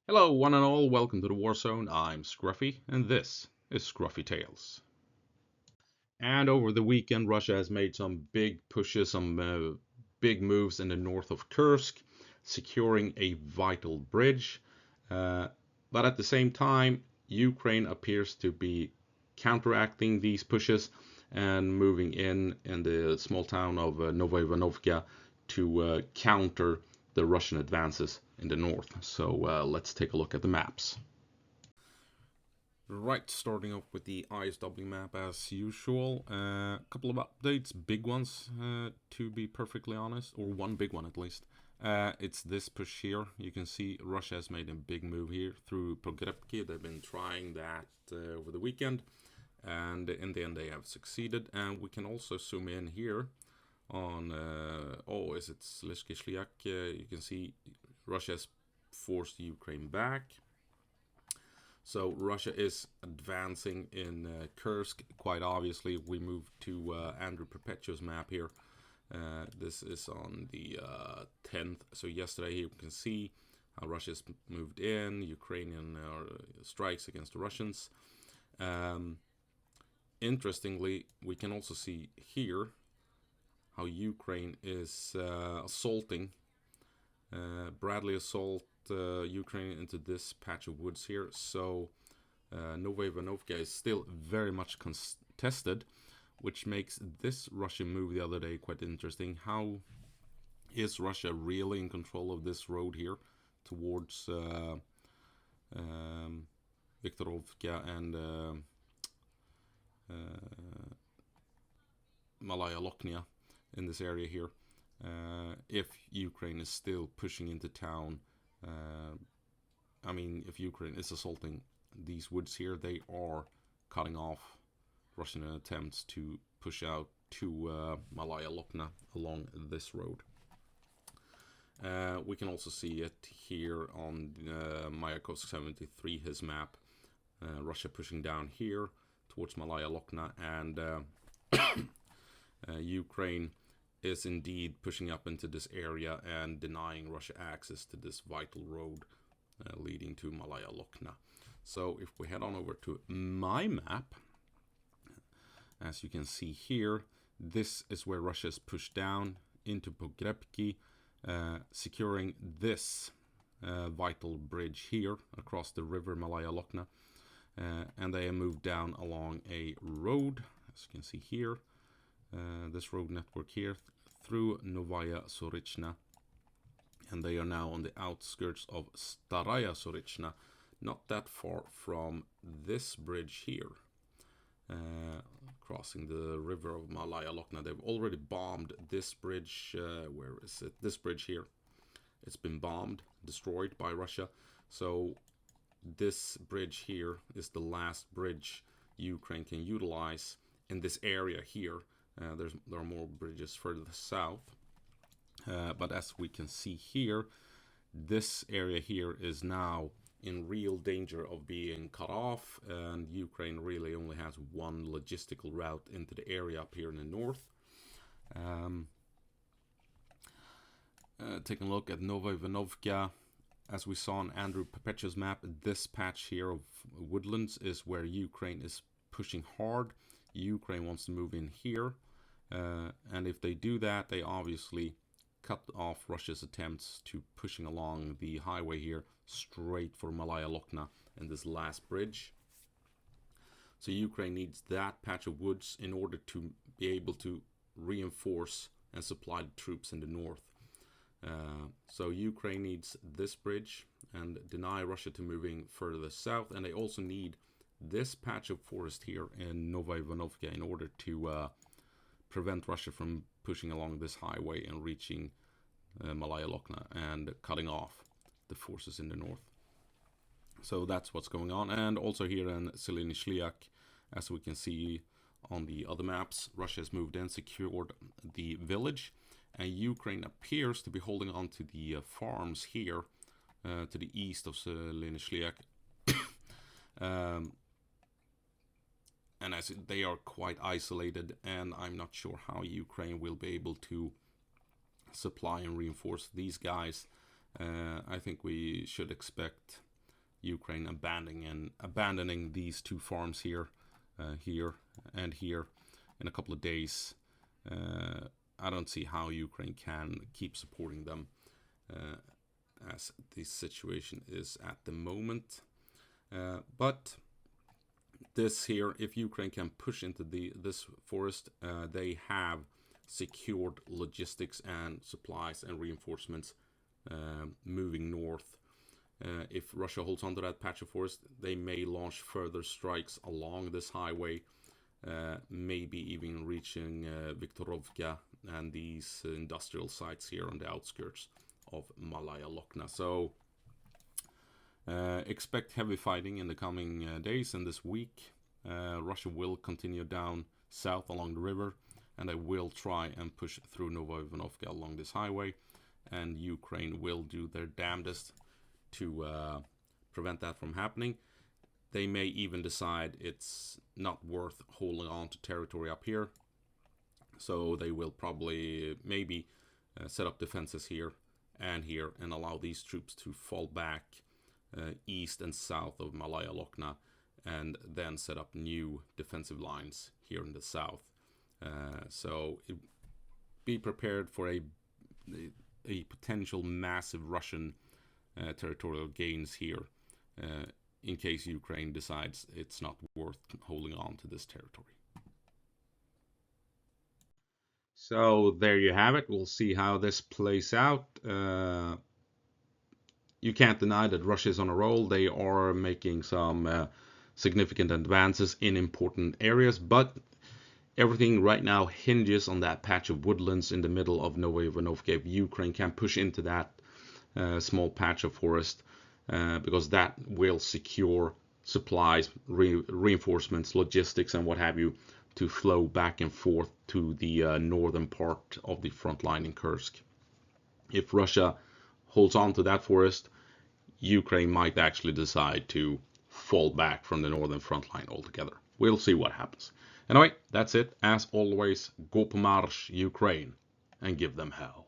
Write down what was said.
Hello, one and all, welcome to the War Zone. I'm Scruffy, and this is Scruffy Tales. And over the weekend, Russia has made some big pushes, some big moves in the north of Kursk, securing a vital bridge. Uh, but at the same time, Ukraine appears to be counteracting these pushes and moving in the small town of Novaya to counter the Russian advances in the north. So let's take a look at the maps. Right, starting off with the ISW map as usual. A couple of updates, big ones to be perfectly honest, or one big one at least. It's this push here. You can see Russia has made a big move here through Pogrebki. They've been trying that over the weekend, and in the end they have succeeded. And we can also zoom in here on, is it Slizhki Shliak? You can see Russia has forced Ukraine back. So Russia is advancing in Kursk. Quite obviously, we move to Andrew Perpetua's map here. This is on the 10th. So yesterday here you can see how Russia's moved in, Ukrainian strikes against the Russians. Interestingly, we can also see here how Ukraine is assaulting. Bradley assault Ukraine into this patch of woods here. So Novaya Ivanovka is still very much contested, which makes this Russian move the other day quite interesting. How is Russia really in control of this road here towards Viktorovka and Malaya Loknia in this area here? If Ukraine is still pushing into town, if Ukraine is assaulting these woods here, they are cutting off Russian attempts to push out to Malaya Lokna along this road. We can also see it here on Mayakovsk 73, his map. Russia pushing down here towards Malaya Lokna, and Ukraine is indeed pushing up into this area and denying Russia access to this vital road leading to Malaya Lokna. So if we head on over to my map, as you can see here, this is where Russia is pushed down into Pogrebki, securing this vital bridge here across the river Malaya Lokna. And they have moved down along a road, as you can see here, this road network here, through Novaya Sorichna, and they are now on the outskirts of Staraya Sorichna, not that far from this bridge here, crossing the river of Malaya Lokna. They've already bombed this bridge. Where is it? This bridge here. It's been bombed, destroyed by Russia. So this bridge here is the last bridge Ukraine can utilize in this area here. There are more bridges further south, but as we can see here, this area here is now in real danger of being cut off, and Ukraine really only has one logistical route into the area up here in the north. Taking a look at Novaya Ivanovka, as we saw on Andrew Perpetua's map, this patch here of woodlands is where Ukraine is pushing hard. Ukraine wants to move in here, and if they do that, they obviously cut off Russia's attempts to pushing along the highway here straight for Malaya Lokna and this last bridge. So Ukraine needs that patch of woods in order to be able to reinforce and supply the troops in the north. So Ukraine needs this bridge and deny Russia to moving further south, and they also need this patch of forest here in Novaya Ivanovka in order to prevent Russia from pushing along this highway and reaching Malaya Lokna and cutting off the forces in the north. So that's what's going on. And also here in Seleny Shliak, as we can see on the other maps, Russia has moved in, secured the village, and Ukraine appears to be holding on to the farms here to the east of Seleny Shliak. And as they are quite isolated, and I'm not sure how Ukraine will be able to supply and reinforce these guys. I think we should expect Ukraine abandoning these two farms here, here and here in a couple of days. I don't see how Ukraine can keep supporting them as the situation is at the moment. But this here, if Ukraine can push into this forest, they have secured logistics and supplies and reinforcements moving north. If Russia holds onto that patch of forest, they may launch further strikes along this highway, maybe even reaching Viktorovka and these industrial sites here on the outskirts of Malaya Lokna. So expect heavy fighting in the coming days and this week. Russia will continue down south along the river, and they will try and push through Novoivanovka along this highway, and Ukraine will do their damnedest to prevent that from happening. They may even decide it's not worth holding on to territory up here, so they will probably maybe set up defenses here and allow these troops to fall back east and south of Malaya Lokna, and then set up new defensive lines here in the south. So be prepared for a potential massive Russian territorial gains here in case Ukraine decides it's not worth holding on to this territory. So there you have it. We'll see how this plays out. You can't deny that Russia is on a roll. They are making some significant advances in important areas, but everything right now hinges on that patch of woodlands in the middle of Novoivanovka. If Ukraine can push into that small patch of forest, because that will secure supplies, reinforcements, logistics, and what have you, to flow back and forth to the northern part of the front line in Kursk. If Russia holds on to that forest, Ukraine might actually decide to fall back from the northern front line altogether. We'll see what happens. Anyway, that's it. As always, go på marsch, Ukraine, and give them hell.